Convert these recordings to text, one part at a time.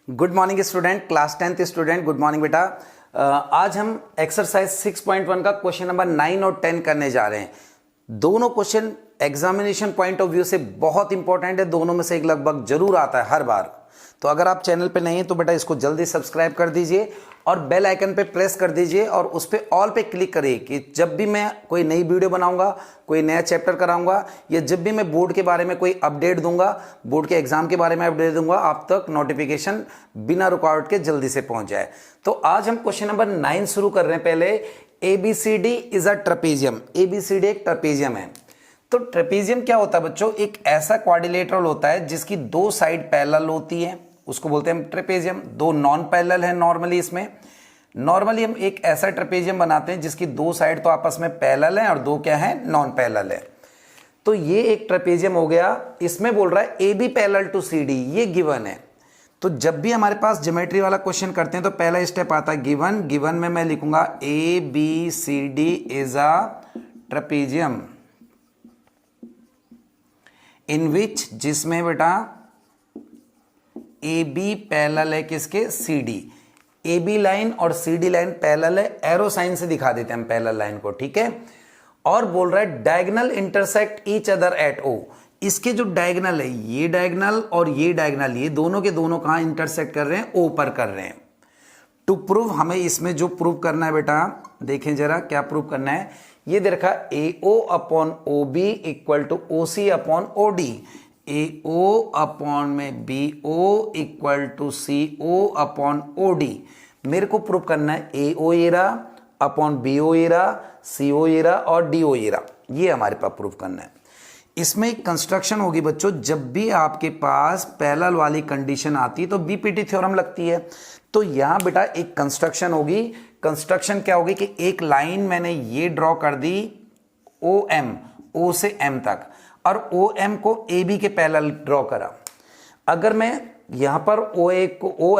Good morning student, class 10th student, good morning बेटा। आज हम एक्सरसाइज 6.1 का क्वेश्चन नंबर 9 और 10 करने जा रहे हैं। दोनों question examination point of view से बहुत इंपॉर्टेंट है, दोनों में से एक लगभग जरूर आता है हर बार। तो अगर आप चैनल पे नहीं हैं तो बेटा इसको जल्दी सब्सक्राइब कर दीजिए और बेल आइकन पे प्रेस कर दीजिए और उस पर ऑल पे क्लिक करिए कि जब भी मैं कोई नई वीडियो बनाऊंगा, कोई नया चैप्टर कराऊंगा या जब भी मैं बोर्ड के बारे में कोई अपडेट दूंगा, बोर्ड के एग्जाम के बारे में अपडेट दूंगा, आप तक नोटिफिकेशन बिना रुकावट के जल्दी से पहुंच जाए। तो आज हम क्वेश्चन नंबर 9 शुरू कर रहे हैं। पहले ABCD is a trapezium. ABCD एक ट्रेपेजियम है। तो ट्रेपेजियम क्या होता है बच्चों? एक ऐसा क्वाड्रिलेटरल होता है जिसकी दो साइड पैरेलल होती है, उसको बोलते हैं ट्रेपेजियम। दो नॉन पैरेलल है नॉर्मली। इसमें नॉर्मली हम एक ऐसा ट्रेपेजियम बनाते हैं जिसकी दो साइड तो आपस में पैरेलल है और दो क्या है? नॉन पैरेलल है। तो ये एक ट्रेपेजियम हो गया। इसमें बोल रहा है A B parallel to C D, ये गिवन है। तो जब भी हमारे पास ज्योमेट्री वाला क्वेश्चन करते हैं तो पहला स्टेप आता है गिवन। गिवन में मैं लिखूंगा A B C D is a trapezium in which, जिसमें बेटा ए बी पैरेलल है किसके? C D. A B line और सी डी लाइन पैरेलल है, एरो साइन से दिखा देते हैं हम पैरेलल लाइन को, ठीक है। और बोल रहा है diagonal intersect each other at O. इसके जो डायगोनल है, ये डायगोनल और ये डायगोनल, ये दोनों के दोनों कहां इंटरसेक्ट कर रहे हैं? ओ पर कर रहे हैं। टू प्रूव, हमें इसमें जो प्रूव करना है बेटा, देखें जरा क्या प्रूव करना है। ये दे रखा A O upon O B equal to O C upon O D. A O upon में B O equal to C O upon O D. मेरे को प्रूव करना है A O area upon B O area, C O area और D O area. ये हमारे पास prove करना है। इसमें एक कंस्ट्रक्शन होगी बच्चों, जब भी आपके पास पैरेलल वाली कंडीशन आती है तो बीपीटी थ्योरम लगती है। तो यहां बेटा एक कंस्ट्रक्शन होगी। कंस्ट्रक्शन क्या होगी कि एक लाइन मैंने ये ड्रॉ कर दी ओ एम, ओ से एम तक, और ओ एम को ए बी के पैरेलल ड्रॉ करा। अगर मैं यहां पर ओ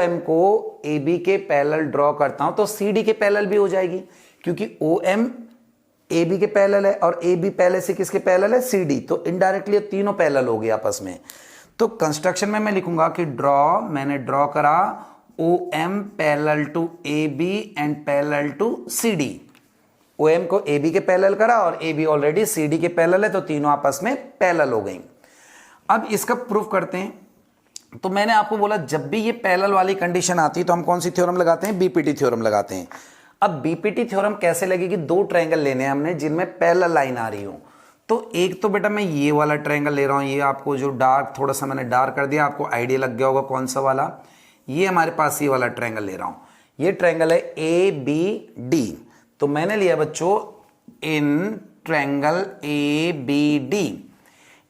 एम को ए बी के पैरेलल ड्रॉ करता हूं तो सी डी के पैरेलल भी हो जाएगी, क्योंकि ओ एम ए बी के पैरेलल है और ए बी पहले से किसके पैरेलल है? C D. तो इनडायरेक्टली तीनों पैरेलल हो गए आपस में। तो कंस्ट्रक्शन में मैं लिखूंगा कि ड्रॉ, मैंने ड्रॉ करा O M parallel to A B and parallel to C D. O M को ए बी के पैरेलल करा और A B already C D के पैरेलल है, तो तीनों आपस में पैरेलल हो गई। अब इसका प्रूफ करते हैं। तो मैंने आपको बोला जब भी ये पैरेलल वाली कंडीशन आती है तो हम कौन सी थ्योरम लगाते हैं? बीपीटी थ्योरम लगाते हैं। अब बीपीटी थ्योरम कैसे लगेगी? दो ट्रायंगल लेने हैं हमने जिनमें पैरेलल लाइन आ रही हो। तो एक तो बेटा मैं ये वाला ट्रायंगल ले रहा हूं, ये आपको जो डार्क, थोड़ा सा मैंने डार्क कर दिया, आपको आइडिया लग गया होगा कौन सा वाला। ये हमारे पास ये वाला ट्रायंगल ले रहा हूं। ये ट्रायंगल है ए बी डी। तो मैंने लिया बच्चों in triangle A B D.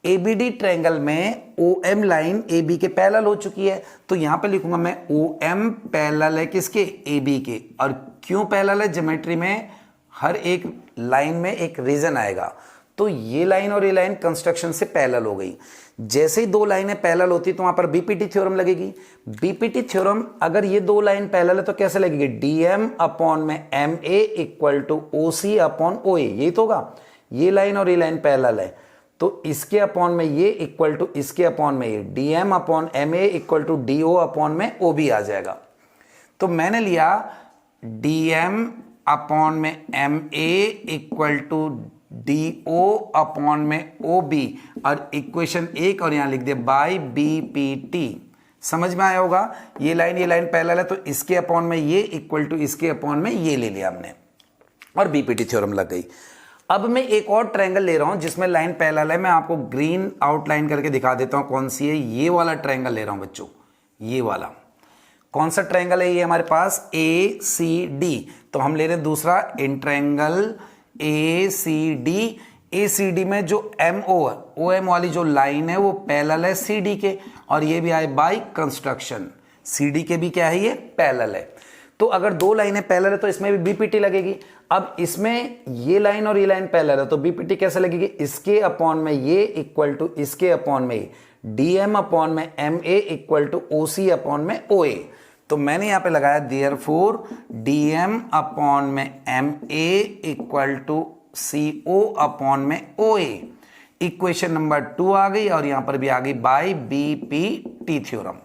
A B D triangle में O M line A B के पैरेलल हो चुकी है, तो यहां पे लिखूंगा मैं ओ एम पैरेलल है किसके? ए बी के। और क्यों पैरेलल है? ज्योमेट्री में हर एक लाइन में एक रीजन आएगा, तो ये लाइन और ये लाइन कंस्ट्रक्शन से पैरेलल हो गई। जैसे ही दो लाइनें पैरेलल होती तो वहां पर बीपीटी थ्योरम लगेगी। बीपीटी थ्योरम अगर ये दो लाइन पैरेलल है तो कैसे लगेगी? डीएम अपॉन में M A equal to O C upon O A. यही तो होगा, ये लाइन और ये लाइन पैरेलल है तो इसके अपॉन में ये इक्वल टू इसके अपॉन में ये, DM upon M A equal to D O upon में ओ बी आ जाएगा। तो मैंने लिया डीएम अपॉन में M A equal to D O upon में ओ बी और इक्वेशन एक और यहां लिख दिया बाई बी पी टी। समझ में आया होगा? ये लाइन पैरेलल है तो इसके अपॉन में ये इक्वल टू इसके अपॉन में ये ले लिया हमने और बीपीटी थ्योरम लग गई। अब मैं एक और ट्रायंगल ले रहा हूं जिसमें लाइन पैरेलल है। मैं आपको ग्रीन आउटलाइन करके दिखा देता हूं कौन सी है। ये वाला ट्रायंगल ले रहा हूं बच्चों, ये वाला। कौन सा ट्रायंगल है ये हमारे पास? ए सी डी। तो हम ले रहे हैं दूसरा in triangle A C D. A C D में जो एम ओ है, ओ एम वाली जो लाइन है वो पैरेलल है सी डी के, और ये भी आए बाय कंस्ट्रक्शन। सी डी के भी क्या है? ये पैरेलल है। तो अगर दो लाइनें पैरेलल है तो इसमें भी बीपीटी लगेगी। अब इसमें ये लाइन और ये लाइन पैरेलल है तो बीपीटी कैसे लगेगी? इसके अपॉन में ये इक्वल टू इसके अपॉन में डीएम अपॉन में M A equal to O C upon में ओ ए। तो मैंने यहां पे लगाया देयरफॉर dm अपॉन में ma equal to CO upon में OA। इक्वेशन नंबर 2 आ गई और यहां पर भी आ गई बाय BPT थ्योरम।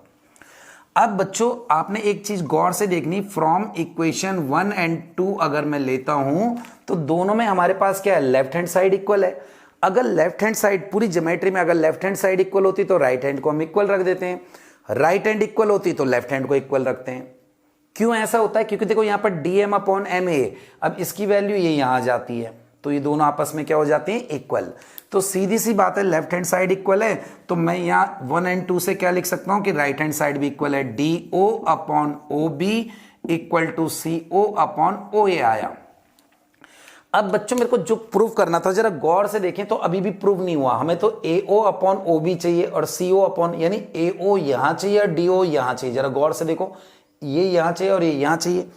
अब बच्चों आपने एक चीज गौर से देखनी, फ्रॉम इक्वेशन 1 एंड 2 अगर मैं लेता हूं तो दोनों में हमारे पास क्या है, लेफ्ट हैंड साइड इक्वल है। अगर लेफ्ट हैंड साइड पूरी ज्योमेट्री में अगर लेफ्ट हैंड साइड इक्वल होती तो राइट हैंड को हम इक्वल रख देते हैं, राइट हैंड इक्वल होती तो लेफ्ट हैंड को इक्वल रखते हैं। क्यों ऐसा होता है, क्योंकि देखो यहां पर dm अपॉन ma, अब इसकी वैल्यू ये यहां आ जाती है तो ये दोनों आपस में क्या हो जाती हैं, इक्वल। तो सीधी सी बात है, लेफ्ट हैंड साइड इक्वल है तो मैं यहां 1 एंड 2 से क्या लिख सकता हूं कि राइट हैंड साइड भी इक्वल है, DO upon OB equal to CO upon OA आया। अब बच्चों मेरे को जो प्रूव करना था जरा गौर से देखें तो अभी भी प्रूव नहीं हुआ, हमें तो AO अपॉन OB चाहिए और CO अपॉन, यानी AO यहां चाहिए और DO यहां चाहिए। जरा गौर से देखो, ये यहां चाहिए और ये यहां चाहिए।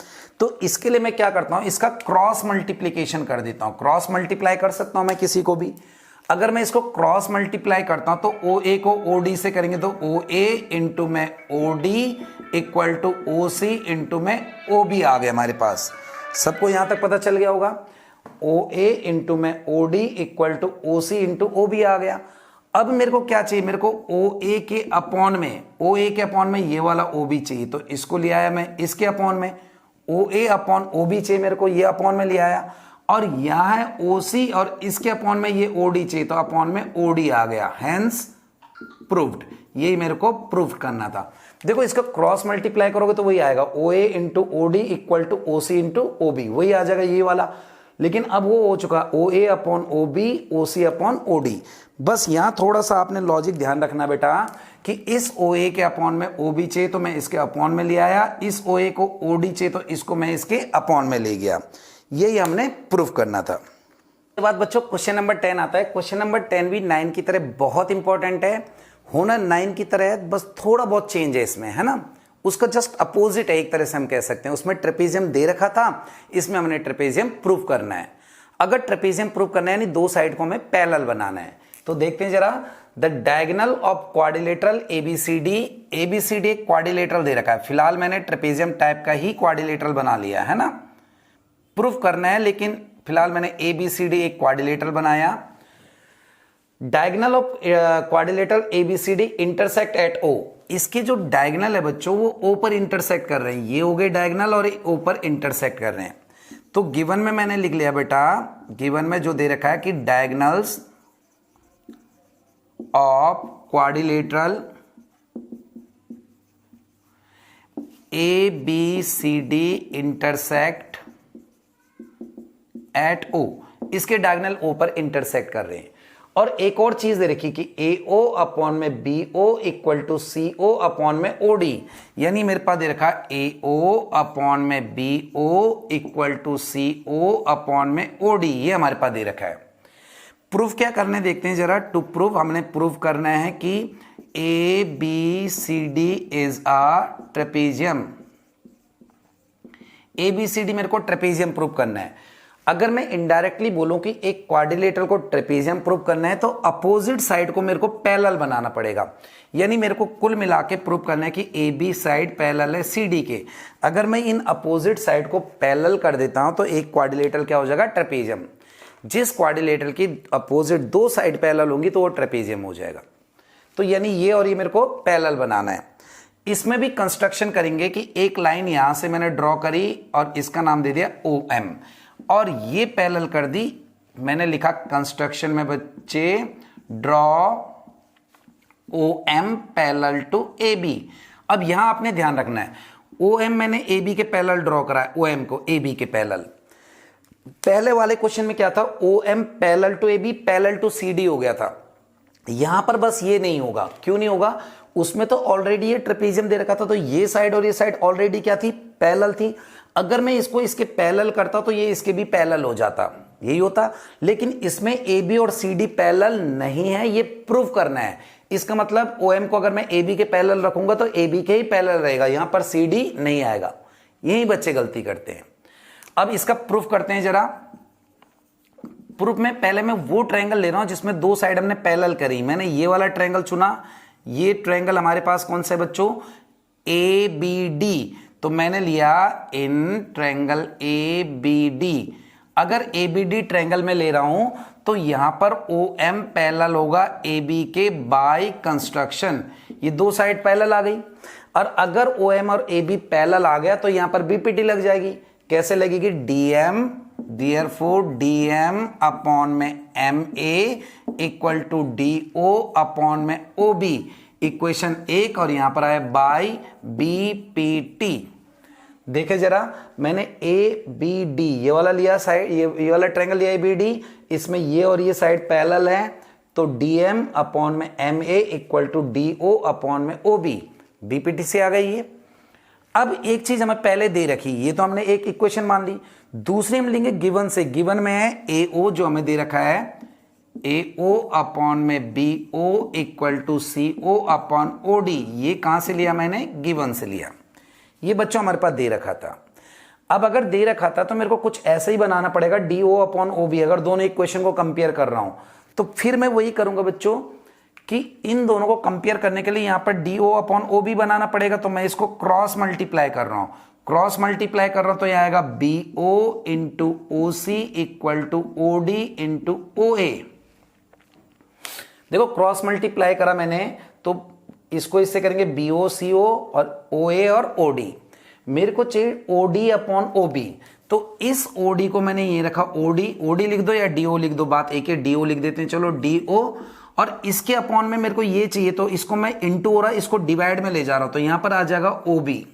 तो इसके लिए मैं क्या करता हूं, इसका क्रॉस मल्टीप्लीकेशन कर देता हूं। क्रॉस मल्टीप्लाई कर सकता हूं मैं किसी को भी। अगर मैं इसको क्रॉस मल्टीप्लाई करता हूं तो OA को OD से करेंगे तो OA इंटू में OD equal to OC into में OB आ गया हमारे पास। सबको यहां तक पता चल गया होगा। OA इंटू में OD equal to OC into OB आ गया। अब मेरे को क्या चाहिए, मेरे को OA के अपॉन में ये वाला OB चाहिए, तो इसको ले आया मैं इसके अपॉन में। OA अपॉन OB चाहिए मेरे को, ये अपॉन में ले आया। और यहां है OC और इसके अपॉन में ये OD चाहिए तो अपॉन में OD आ गया, हेंस प्रूव्ड। यही मेरे को प्रूव करना था। देखो इसका क्रॉस मल्टीप्लाई करोगे तो वही आएगा, OA into OD equal to OC into OB, वही आ जाएगा ये वाला। लेकिन अब वो हो चुका OA upon OB OC upon OD। बस यहां थोड़ा सा आपने लॉजिक ध्यान रखना बेटा कि इस OA के अपॉन में OB चाहिए तो मैं इसके अपॉन में ले आया, इस OA को OD चाहिए तो इसको मैं इसके अपॉन में ले गया। यही हमने प्रूव करना था। उसके बाद बच्चों क्वेश्चन नंबर 10 आता है। क्वेश्चन नंबर 10 भी 9 की तरह बहुत इंपॉर्टेंट है, होना 9 की तरह है, बस थोड़ा बहुत चेंज है इसमें, है ना। उसका जस्ट अपोजिट है एक तरह से हम कह सकते हैं। उसमें ट्रेपेजियम दे रखा था, इसमें हमने ट्रेपेजियम प्रूव करना है। अगर ट्रेपेजियम प्रूव करना है यानी दो साइड को हमें पैरेलल बनाना है, तो देखते हैं जरा। The diagonal of quadrilateral ABCD एक क्वाड्रिलेटरल दे रखा है। फिलहाल मैंने ट्रेपेजियम टाइप का ही क्वाड्रिलेटरल बना लिया है ना, प्रूफ करना है, लेकिन फिलहाल मैंने ABCD एक क्वाड्रिलेटरल बनाया। Diagonal of quadrilateral ABCD intersect at O, इसके जो डायगोनल है बच्चों वो O पर इंटरसेक्ट कर रहे हैं। ये हो गए डायगोनल और O पर इंटरसेक्ट कर रहे हैं। तो गिवन में मैंने लिख लिया बेटा, गिवन में जो दे रखा है कि diagonals of quadrilateral ABCD intersect at O, इसके डायगोनल O पर इंटरसेक्ट कर रहे हैं। और एक और चीज दे रखी कि AO अपॉन में BO equal to CO upon में OD, यानी मेरे पास दे रखा AO अपॉन में BO equal to CO upon में OD, ये हमारे पास दे रखा है। प्रूफ क्या करने देखते हैं जरा। टू प्रूफ हमने प्रूफ करना है कि ABCD is a trapezium. ABCD मेरे को ट्रेपेजियम प्रूव करना है। अगर मैं इनडायरेक्टली बोलूं कि एक क्वाड्रिलेटरल को ट्रेपेजियम प्रूव करना है तो अपोजिट साइड को मेरे को पैरेलल बनाना पड़ेगा, यानी मेरे को कुल मिला के प्रूव करना है कि AB साइड पैरेलल है CD के। अगर मैं इन अपोजिट साइड को पैरेलल कर देता हूं तो एक क्वाड्रिलेटरल क्या हो जाएगा, ट्रेपेजियम। जिस क्वाड्रिलेटरल की अपोजिट दो साइड पैरेलल होंगी तो वो ट्रेपेजियम हो जाएगा। तो यानी ये और ये मेरे को पैरेलल बनाना है। इसमें भी कंस्ट्रक्शन करेंगे कि एक लाइन यहां से मैंने ड्रॉ करी और इसका नाम दे दिया OM, और ये पैरेलल कर दी। मैंने लिखा कंस्ट्रक्शन में बच्चे draw OM parallel to AB। अब यहां आपने ध्यान रखना है, OM मैंने AB के पैरेलल ड्रॉ करा है, OM को AB के पैरेलल। पहले वाले क्वेश्चन में क्या था, OM parallel to AB parallel to CD हो गया था। यहां पर बस ये नहीं होगा। क्यों नहीं होगा, उसमें तो ऑलरेडी ये ट्रेपेजियम दे रखा था, तो ये साइड और ये साइड ऑलरेडी क्या थी, पैरेलल थी। अगर मैं इसको इसके पैरेलल करता तो ये इसके भी पैरेलल हो जाता, यही होता। लेकिन इसमें AB और CD पैरेलल नहीं है, ये प्रूव करना है। इसका मतलब OM को अगर मैं AB के पैरेलल रखूंगा तो AB के ही पैरेलल रहेगा, यहां पर CD नहीं आएगा। यही बच्चे गलती करते हैं। अब इसका प्रूफ करते हैं जरा। प्रूफ में पहले मैं वो ट्रायंगल ले रहा हूं जिसमें दो साइड हमने पैरेलल करी। मैंने ये वाला ट्रायंगल चुना। ये ट्रायंगल हमारे पास कौन सा है बच्चों, ए बी डी, तो मैंने लिया in triangle A B D. अगर ए बी डी ट्रायंगल में ले रहा हूं तो यहां पर ओ एम पैरेलल होगा ए बी के बाय कंस्ट्रक्शन, ये दो साइड पैरेलल आ गई। और अगर ओ एम और ए बी पैरेलल आ गया तो यहां पर बीपीटी लग जाएगी। कैसे लगेगी? डीएम, देयरफॉर डीएम अपॉन में M A equal to D O upon में ओ बी, इक्वेशन 1, और यहां पर आया बाय बीपीटी। देखे जरा, मैंने ए बी डी ये वाला लिया साइड, ये वाला ट्रायंगल लिया ए बी डी, इसमें ये और ये साइड पैरेलल है, तो डीएम अपॉन में M A equal to D O upon में ओ बी, बीपीटी से आ गई ये। अब एक चीज हमें पहले दे रखी, ये तो हमने एक इक्वेशन मान ली, दूसरी हम लेंगे गिवन से। गिवन में है ए ओ जो हमें दे रखा है, ए ओ अपॉन में B O equal to C O upon O D. ये कहां से लिया मैंने? गिवन से लिया। ये बच्चों हमारे पास दे रखा था। अब अगर दे रखा था तो मेरे को कुछ ऐसे ही बनाना पड़ेगा, D O upon O B. अगर दोनों इक्वेशन को कंपेयर कर रहा हूं तो फिर मैं वही करूंगा बच्चों कि इन दोनों को कंपेयर करने के लिए यहां पर D O upon O B बनाना पड़ेगा, तो मैं इसको क्रॉस मल्टीप्लाई कर रहा हूं। क्रॉस मल्टीप्लाई कर रहा हूं तो यह आएगा B O into O C equal to O D into O A. देखो क्रॉस मल्टीप्लाई करा मैंने तो इसको इससे करेंगे बी ओ सी ओ और ओ ए और ओ डी। मेरे को चाहिए O D upon O B, तो इस ओ डी को मैंने ये रखा ओ डी लिख दो या डी ओ लिख दो, बात एक है, डी ओ लिख देते हैं, चलो डी ओ। और इसके अपॉन में मेरे को ये चाहिए तो इसको मैं इंटू हो रहा है, इसको डिवाइड में ले जा रहा हूं, तो यहां पर आ जाएगा ओ बी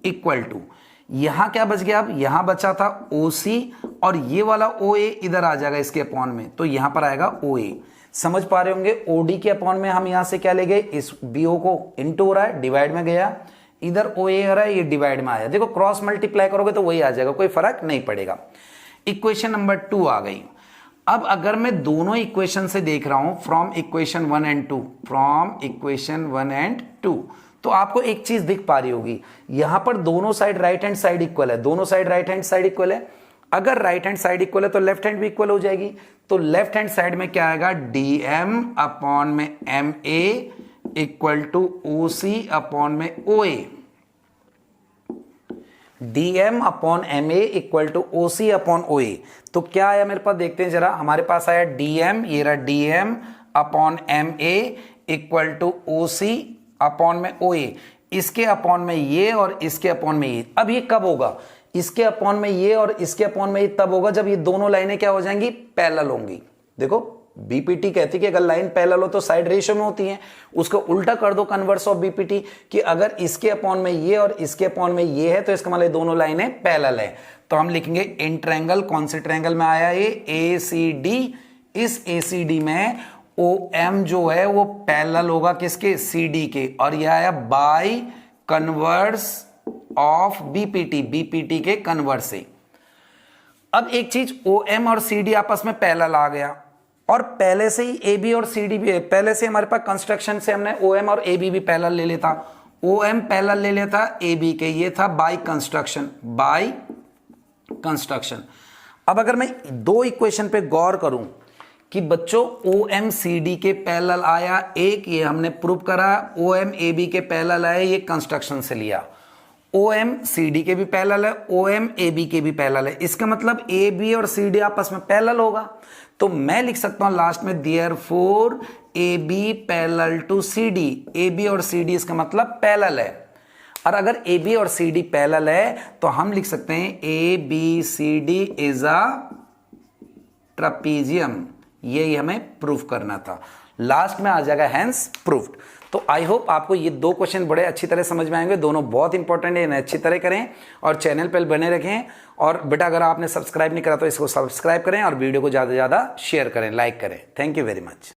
इक्वल टू, यहां क्या बच गया? अब यहां बचा था ओ सी और ये वाला ओ ए इधर आ जाएगा इसके अपॉन में, तो यहां पर आएगा ओ ए। समझ पा रहे होंगे? ओडी के अपॉन में हम यहां से क्या ले गए? इस बीओ को इंटू हो रहा है, डिवाइड में गया, इधर ओ ए हो रहा है, ये डिवाइड में आया। देखो क्रॉस मल्टीप्लाई करोगे तो वही आ जाएगा, कोई फर्क नहीं पड़ेगा। इक्वेशन नंबर 2 आ गई। अब अगर मैं दोनों इक्वेशन से देख रहा हूं from equation 1 and 2, from equation 1 and 2, तो आपको एक चीज दिख पा रही होगी, यहां पर दोनों side right hand side equal है, दोनों side right hand side equal है। अगर राइट हैंड साइड इक्वल है तो लेफ्ट हैंड भी इक्वल हो जाएगी, तो लेफ्ट हैंड साइड में क्या आएगा? डी एम अपॉन में M A equal to O C upon में O A. D M upon M A equal to O C upon O A. तो क्या आया मेरे पास? देखते हैं जरा। हमारे पास आया डी एम, ये रहा D M upon M A equal to O C upon में ओ ए। इसके अपॉन में ये और इसके अपॉन में ये। अब ये कब होगा? इसके अपॉन में ये और इसके अपॉन में ये तब होगा जब ये दोनों लाइनें क्या हो जाएंगी? पैरेलल होंगी। देखो बीपीटी कहती है कि अगर लाइन पैरेलल हो तो साइड रेशियो में होती है, उसको उल्टा कर दो कन्वर्स ऑफ बीपीटी कि अगर इसके अपॉन में ये और इसके अपॉन में ये है तो इसका मतलब दोनों लाइनें पैरेलल है। तो हम लिखेंगे इन ट्रायंगल, कौन से ट्रायंगल में आया ये? ए सी डी। इस ए सी डी में ओ एम जो है वो पैरेलल होगा किसके? सी डी के, और यह आया by converse of BPT, BPT के कन्वर्स से। अब एक चीज, ओ एम और सी डी आपस में पैरेलल आ गया, और पहले से ही ए बी और सी डी भी, पहले से हमारे पास कंस्ट्रक्शन से हमने ओ एम और ए बी भी पैरेलल ले लेता, ओ एम पैरेलल ले लेता ए बी के, ये था बाय कंस्ट्रक्शन, बाय कंस्ट्रक्शन। अब अगर मैं दो इक्वेशन पे गौर करूं कि बच्चों ओ एम सी डी के पैरेलल आया, एक ये हमने प्रूव करा, ओ एम ए बी के पैरेलल आया, ये कंस्ट्रक्शन से लिया। ओ एम सी डी के भी पैरेलल है, ओ एम ए बी के भी पैरेलल है, इसका मतलब ए बी और सी डी आपस में पैरेलल होगा। तो मैं लिख सकता हूं लास्ट में therefore A B parallel to C D. A B और सी डी इसका मतलब पैरेलल है, और अगर ए बी और सी डी पैरेलल है तो हम लिख सकते हैं A B C D is a trapezium. यही हमें प्रूफ करना था, लास्ट में आ जाएगा हैंस प्रूफ्ड। तो आई होप आपको ये दो क्वेश्चन बड़े अच्छी तरह समझ में आएंगे, दोनों बहुत इंपॉर्टेंट है, इन्हें अच्छी तरह करें और चैनल पर बने रखें। और बेटा अगर आपने सब्सक्राइब नहीं करा तो इसको सब्सक्राइब करें और वीडियो को ज़्यादा से ज़्यादा शेयर करें, लाइक करें। Thank you very much.